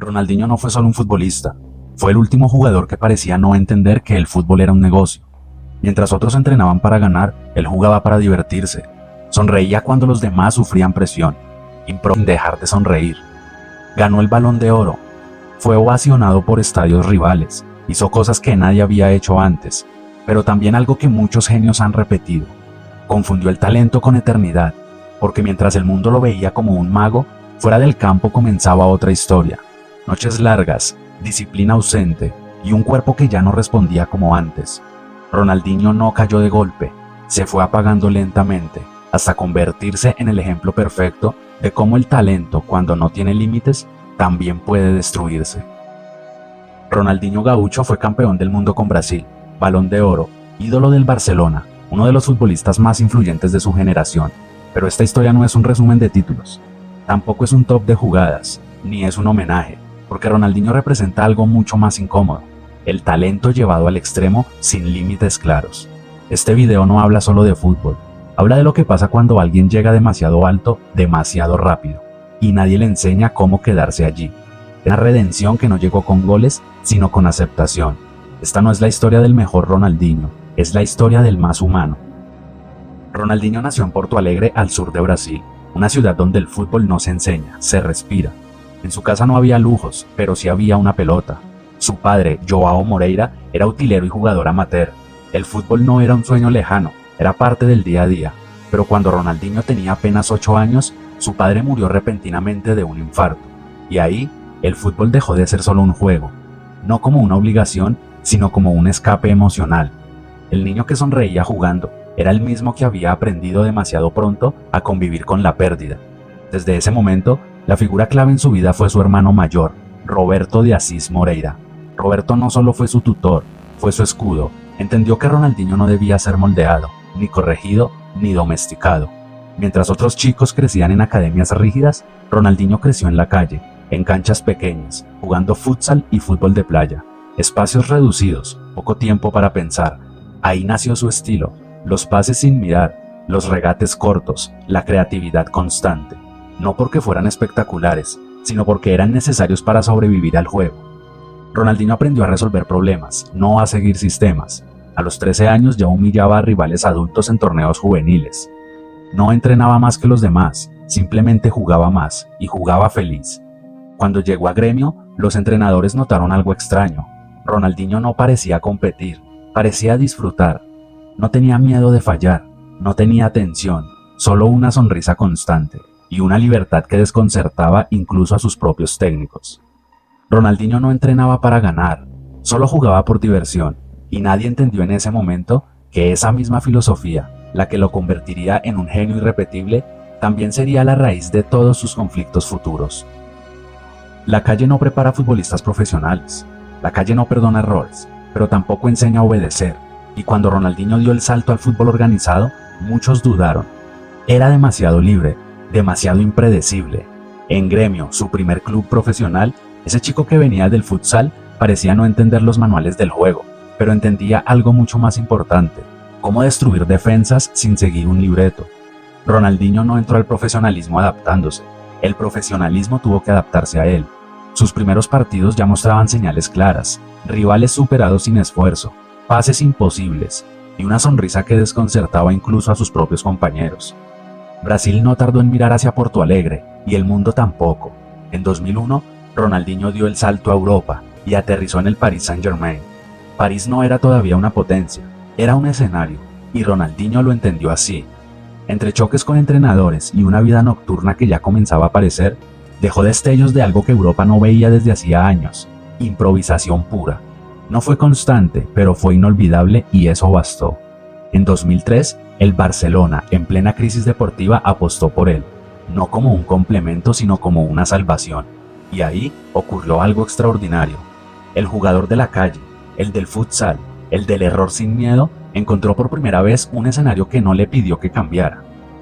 Ronaldinho no fue solo un futbolista, fue el último jugador que parecía no entender que el fútbol era un negocio. Mientras otros entrenaban para ganar, él jugaba para divertirse. Sonreía cuando los demás sufrían presión, sin dejar de sonreír. Ganó el Balón de Oro, fue ovacionado por estadios rivales, hizo cosas que nadie había hecho antes, pero también algo que muchos genios han repetido. Confundió el talento con eternidad, porque mientras el mundo lo veía como un mago, fuera del campo comenzaba otra historia. Noches largas, disciplina ausente y un cuerpo que ya no respondía como antes. Ronaldinho no cayó de golpe, se fue apagando lentamente, hasta convertirse en el ejemplo perfecto de cómo el talento, cuando no tiene límites, también puede destruirse. Ronaldinho Gaúcho fue campeón del mundo con Brasil, Balón de Oro, ídolo del Barcelona, uno de los futbolistas más influyentes de su generación. Pero esta historia no es un resumen de títulos, tampoco es un top de jugadas, ni es un homenaje, porque Ronaldinho representa algo mucho más incómodo, el talento llevado al extremo sin límites claros. Este video no habla solo de fútbol, habla de lo que pasa cuando alguien llega demasiado alto, demasiado rápido, y nadie le enseña cómo quedarse allí. Una redención que no llegó con goles, sino con aceptación. Esta no es la historia del mejor Ronaldinho, es la historia del más humano. Ronaldinho nació en Porto Alegre, al sur de Brasil, una ciudad donde el fútbol no se enseña, se respira. En su casa no había lujos, pero sí había una pelota. Su padre, João Moreira, era utilero y jugador amateur. El fútbol no era un sueño lejano, era parte del día a día. Pero cuando Ronaldinho tenía apenas 8 años, su padre murió repentinamente de un infarto. Y ahí, el fútbol dejó de ser solo un juego, no como una obligación, sino como un escape emocional. El niño que sonreía jugando era el mismo que había aprendido demasiado pronto a convivir con la pérdida. Desde ese momento, la figura clave en su vida fue su hermano mayor, Roberto de Assis Moreira. Roberto no solo fue su tutor, fue su escudo. Entendió que Ronaldinho no debía ser moldeado, ni corregido, ni domesticado. Mientras otros chicos crecían en academias rígidas, Ronaldinho creció en la calle, en canchas pequeñas, jugando futsal y fútbol de playa. Espacios reducidos, poco tiempo para pensar. Ahí nació su estilo, los pases sin mirar, los regates cortos, la creatividad constante. No porque fueran espectaculares, sino porque eran necesarios para sobrevivir al juego. Ronaldinho aprendió a resolver problemas, no a seguir sistemas. A los 13 años ya humillaba a rivales adultos en torneos juveniles. No entrenaba más que los demás, simplemente jugaba más, y jugaba feliz. Cuando llegó a Gremio, los entrenadores notaron algo extraño. Ronaldinho no parecía competir, parecía disfrutar. No tenía miedo de fallar, no tenía tensión, solo una sonrisa constante y una libertad que desconcertaba incluso a sus propios técnicos. Ronaldinho no entrenaba para ganar, solo jugaba por diversión, y nadie entendió en ese momento que esa misma filosofía, la que lo convertiría en un genio irrepetible, también sería la raíz de todos sus conflictos futuros. La calle no prepara futbolistas profesionales, la calle no perdona errores, pero tampoco enseña a obedecer, y cuando Ronaldinho dio el salto al fútbol organizado, muchos dudaron. Era demasiado libre, demasiado impredecible. En Gremio, su primer club profesional, ese chico que venía del futsal parecía no entender los manuales del juego, pero entendía algo mucho más importante: cómo destruir defensas sin seguir un libreto. Ronaldinho no entró al profesionalismo adaptándose, el profesionalismo tuvo que adaptarse a él. Sus primeros partidos ya mostraban señales claras, rivales superados sin esfuerzo, pases imposibles y una sonrisa que desconcertaba incluso a sus propios compañeros. Brasil no tardó en mirar hacia Porto Alegre, y el mundo tampoco. En 2001, Ronaldinho dio el salto a Europa y aterrizó en el Paris Saint-Germain. París no era todavía una potencia, era un escenario, y Ronaldinho lo entendió así. Entre choques con entrenadores y una vida nocturna que ya comenzaba a aparecer, dejó destellos de algo que Europa no veía desde hacía años: improvisación pura. No fue constante, pero fue inolvidable, y eso bastó. En 2003, el Barcelona, en plena crisis deportiva, apostó por él, no como un complemento, sino como una salvación. Y ahí ocurrió algo extraordinario. El jugador de la calle, el del futsal, el del error sin miedo, encontró por primera vez un escenario que no le pidió que cambiara.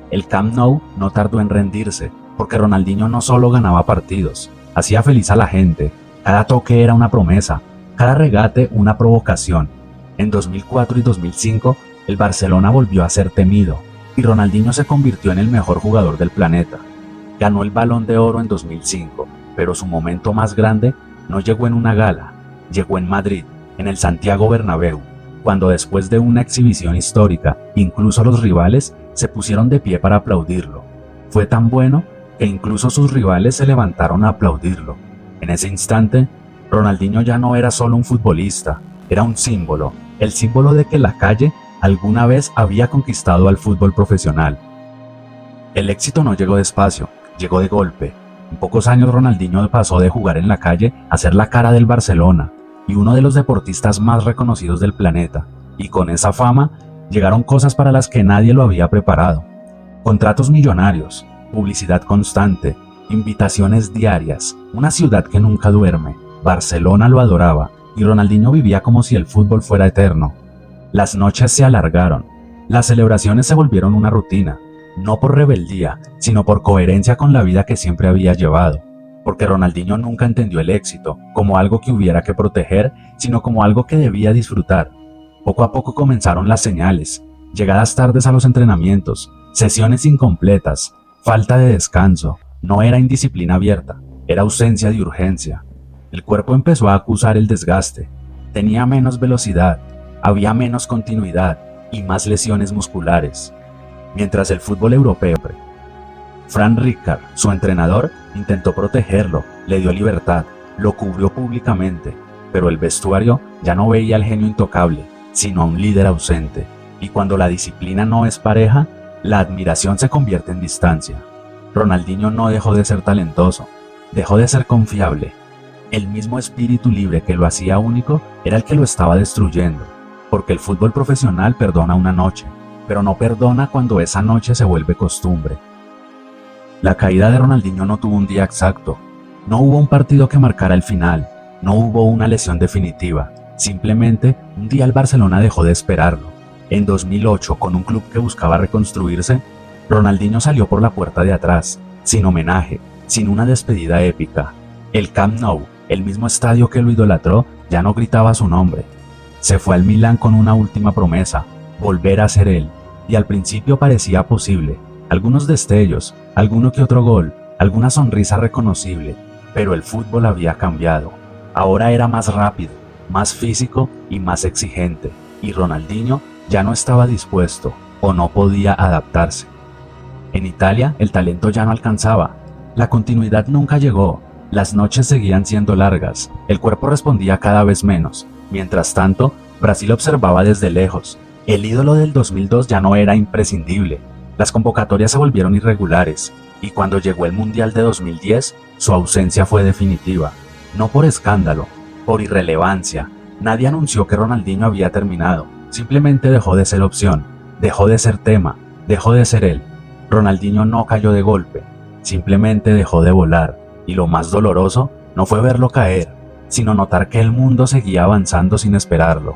El Camp Nou no tardó en rendirse, porque Ronaldinho no solo ganaba partidos, hacía feliz a la gente. Cada toque era una promesa, cada regate una provocación. En 2004 y 2005, el Barcelona volvió a ser temido, y Ronaldinho se convirtió en el mejor jugador del planeta. Ganó el Balón de Oro en 2005, pero su momento más grande no llegó en una gala, llegó en Madrid, en el Santiago Bernabéu, cuando después de una exhibición histórica, incluso los rivales se pusieron de pie para aplaudirlo. Fue tan bueno que incluso sus rivales se levantaron a aplaudirlo. En ese instante, Ronaldinho ya no era solo un futbolista, era un símbolo, el símbolo de que la calle alguna vez había conquistado al fútbol profesional. El éxito no llegó despacio, llegó de golpe. En pocos años Ronaldinho pasó de jugar en la calle a ser la cara del Barcelona y uno de los deportistas más reconocidos del planeta, y con esa fama llegaron cosas para las que nadie lo había preparado. Contratos millonarios, publicidad constante, invitaciones diarias, una ciudad que nunca duerme. Barcelona lo adoraba y Ronaldinho vivía como si el fútbol fuera eterno. Las noches se alargaron, las celebraciones se volvieron una rutina, no por rebeldía, sino por coherencia con la vida que siempre había llevado. Porque Ronaldinho nunca entendió el éxito como algo que hubiera que proteger, sino como algo que debía disfrutar. Poco a poco comenzaron las señales, llegadas tardes a los entrenamientos, sesiones incompletas, falta de descanso. No era indisciplina abierta, era ausencia de urgencia. El cuerpo empezó a acusar el desgaste, tenía menos velocidad, había menos continuidad y más lesiones musculares. Mientras el fútbol europeo, Frank Rijkaard, su entrenador, intentó protegerlo, le dio libertad, lo cubrió públicamente, pero el vestuario ya no veía al genio intocable, sino a un líder ausente. Y cuando la disciplina no es pareja, la admiración se convierte en distancia. Ronaldinho no dejó de ser talentoso, dejó de ser confiable. El mismo espíritu libre que lo hacía único era el que lo estaba destruyendo, porque el fútbol profesional perdona una noche, pero no perdona cuando esa noche se vuelve costumbre. La caída de Ronaldinho no tuvo un día exacto, no hubo un partido que marcara el final, no hubo una lesión definitiva, simplemente un día el Barcelona dejó de esperarlo. En 2008, con un club que buscaba reconstruirse, Ronaldinho salió por la puerta de atrás, sin homenaje, sin una despedida épica. El Camp Nou, el mismo estadio que lo idolatró, ya no gritaba su nombre. Se fue al Milán con una última promesa, volver a ser él, y al principio parecía posible. Algunos destellos, alguno que otro gol, alguna sonrisa reconocible, pero el fútbol había cambiado. Ahora era más rápido, más físico y más exigente, y Ronaldinho ya no estaba dispuesto o no podía adaptarse. En Italia el talento ya no alcanzaba, la continuidad nunca llegó, las noches seguían siendo largas, el cuerpo respondía cada vez menos. Mientras tanto, Brasil observaba desde lejos. El ídolo del 2002 ya no era imprescindible. Las convocatorias se volvieron irregulares, y cuando llegó el Mundial de 2010, su ausencia fue definitiva. No por escándalo, por irrelevancia. Nadie anunció que Ronaldinho había terminado. Simplemente dejó de ser opción, dejó de ser tema, dejó de ser él. Ronaldinho no cayó de golpe, simplemente dejó de volar. Y lo más doloroso no fue verlo caer, sino notar que el mundo seguía avanzando sin esperarlo.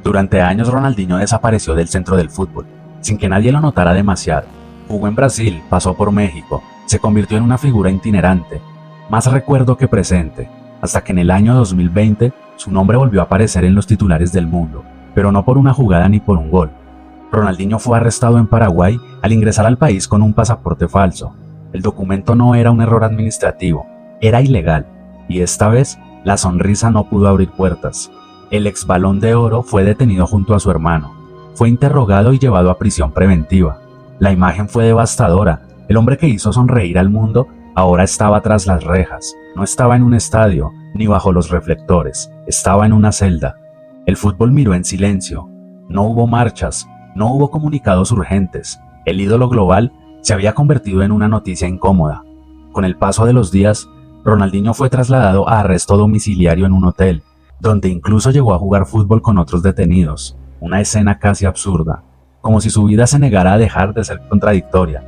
Durante años Ronaldinho desapareció del centro del fútbol, sin que nadie lo notara demasiado. Jugó en Brasil, pasó por México, se convirtió en una figura itinerante, más recuerdo que presente, hasta que en el año 2020 su nombre volvió a aparecer en los titulares del mundo, pero no por una jugada ni por un gol. Ronaldinho fue arrestado en Paraguay al ingresar al país con un pasaporte falso. El documento no era un error administrativo, era ilegal, y esta vez la sonrisa no pudo abrir puertas. El ex Balón de Oro fue detenido junto a su hermano. Fue interrogado y llevado a prisión preventiva. La imagen fue devastadora. El hombre que hizo sonreír al mundo ahora estaba tras las rejas. No estaba en un estadio, ni bajo los reflectores. Estaba en una celda. El fútbol miró en silencio. No hubo marchas, no hubo comunicados urgentes. El ídolo global se había convertido en una noticia incómoda. Con el paso de los días, Ronaldinho fue trasladado a arresto domiciliario en un hotel, donde incluso llegó a jugar fútbol con otros detenidos. Una escena casi absurda, como si su vida se negara a dejar de ser contradictoria.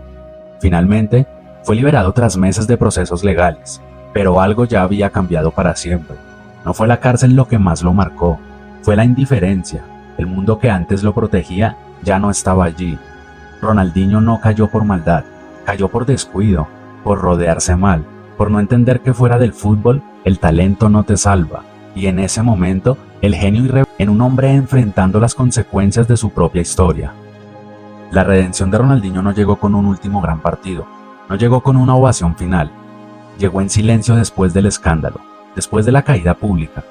Finalmente, fue liberado tras meses de procesos legales, pero algo ya había cambiado para siempre. No fue la cárcel lo que más lo marcó, fue la indiferencia. El mundo que antes lo protegía ya no estaba allí. Ronaldinho no cayó por maldad, cayó por descuido, por rodearse mal, por no entender que fuera del fútbol el talento no te salva. Y en ese momento, el genio en un hombre enfrentando las consecuencias de su propia historia. La redención de Ronaldinho no llegó con un último gran partido, no llegó con una ovación final. Llegó en silencio después del escándalo, después de la caída pública.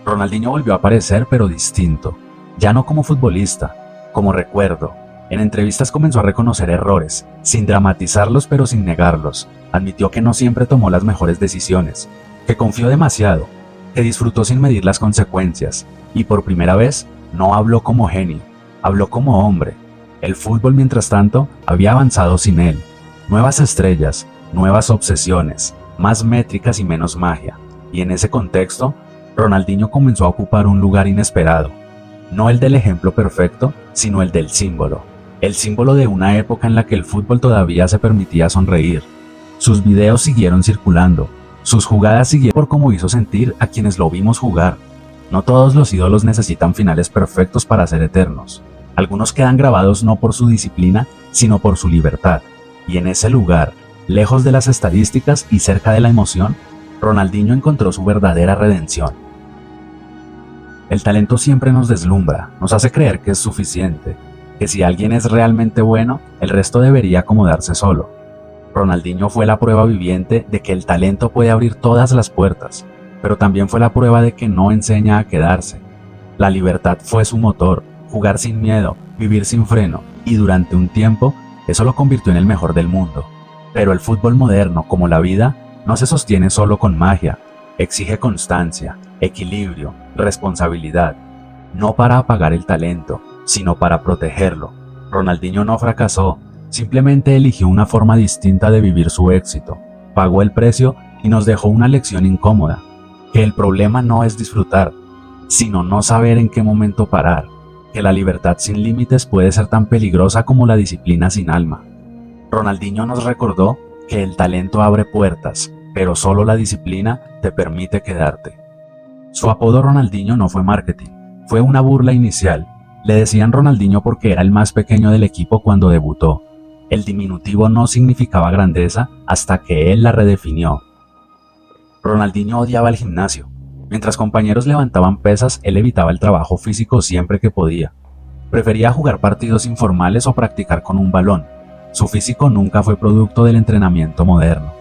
Ronaldinho volvió a aparecer, pero distinto, ya no como futbolista, como recuerdo. En entrevistas comenzó a reconocer errores, sin dramatizarlos pero sin negarlos. Admitió que no siempre tomó las mejores decisiones, que confió demasiado, que disfrutó sin medir las consecuencias, y por primera vez no habló como genio, habló como hombre. El fútbol, mientras tanto, había avanzado sin él. Nuevas estrellas, nuevas obsesiones, más métricas y menos magia. Y en ese contexto, Ronaldinho comenzó a ocupar un lugar inesperado. No el del ejemplo perfecto, sino el del símbolo. El símbolo de una época en la que el fútbol todavía se permitía sonreír. Sus videos siguieron circulando, sus jugadas siguieron por cómo hizo sentir a quienes lo vimos jugar. No todos los ídolos necesitan finales perfectos para ser eternos. Algunos quedan grabados no por su disciplina, sino por su libertad. Y en ese lugar, lejos de las estadísticas y cerca de la emoción, Ronaldinho encontró su verdadera redención. El talento siempre nos deslumbra, nos hace creer que es suficiente, que si alguien es realmente bueno, el resto debería acomodarse solo. Ronaldinho fue la prueba viviente de que el talento puede abrir todas las puertas, pero también fue la prueba de que no enseña a quedarse. La libertad fue su motor, jugar sin miedo, vivir sin freno, y durante un tiempo, eso lo convirtió en el mejor del mundo. Pero el fútbol moderno, como la vida, no se sostiene solo con magia, exige constancia, equilibrio, responsabilidad, no para apagar el talento, sino para protegerlo. Ronaldinho no fracasó, simplemente eligió una forma distinta de vivir su éxito, pagó el precio y nos dejó una lección incómoda, que el problema no es disfrutar, sino no saber en qué momento parar, que la libertad sin límites puede ser tan peligrosa como la disciplina sin alma. Ronaldinho nos recordó que el talento abre puertas, pero solo la disciplina te permite quedarte. Su apodo Ronaldinho no fue marketing, fue una burla inicial. Le decían Ronaldinho porque era el más pequeño del equipo cuando debutó. El diminutivo no significaba grandeza hasta que él la redefinió. Ronaldinho odiaba el gimnasio. Mientras compañeros levantaban pesas, él evitaba el trabajo físico siempre que podía. Prefería jugar partidos informales o practicar con un balón. Su físico nunca fue producto del entrenamiento moderno.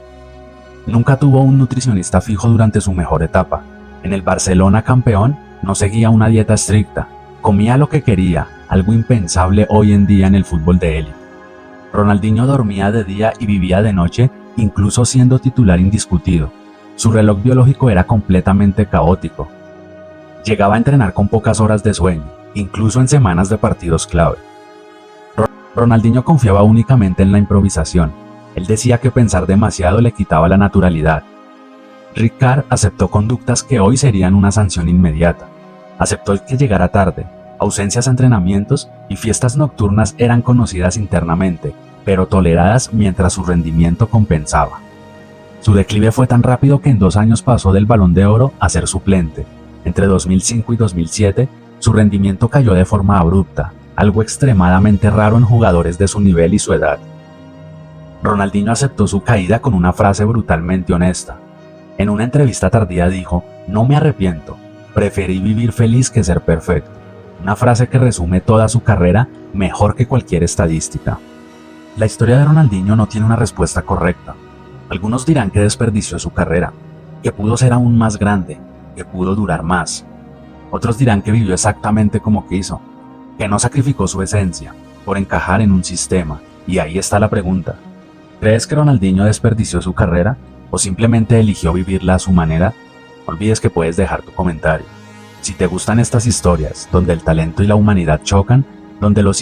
Nunca tuvo un nutricionista fijo durante su mejor etapa. En el Barcelona campeón, no seguía una dieta estricta. Comía lo que quería, algo impensable hoy en día en el fútbol de élite. Ronaldinho dormía de día y vivía de noche, incluso siendo titular indiscutido. Su reloj biológico era completamente caótico. Llegaba a entrenar con pocas horas de sueño, incluso en semanas de partidos clave. Ronaldinho confiaba únicamente en la improvisación. Él decía que pensar demasiado le quitaba la naturalidad. Ricard aceptó conductas que hoy serían una sanción inmediata. Aceptó el que llegara tarde, ausencias a entrenamientos y fiestas nocturnas eran conocidas internamente, pero toleradas mientras su rendimiento compensaba. Su declive fue tan rápido que en 2 años pasó del Balón de Oro a ser suplente. Entre 2005 y 2007, su rendimiento cayó de forma abrupta, algo extremadamente raro en jugadores de su nivel y su edad. Ronaldinho aceptó su caída con una frase brutalmente honesta. En una entrevista tardía dijo: "No me arrepiento, preferí vivir feliz que ser perfecto". Una frase que resume toda su carrera mejor que cualquier estadística. La historia de Ronaldinho no tiene una respuesta correcta. Algunos dirán que desperdició su carrera, que pudo ser aún más grande, que pudo durar más. Otros dirán que vivió exactamente como quiso, que no sacrificó su esencia por encajar en un sistema. Y ahí está la pregunta: ¿crees que Ronaldinho desperdició su carrera o simplemente eligió vivirla a su manera? No olvides que puedes dejar tu comentario. Si te gustan estas historias donde el talento y la humanidad chocan, donde los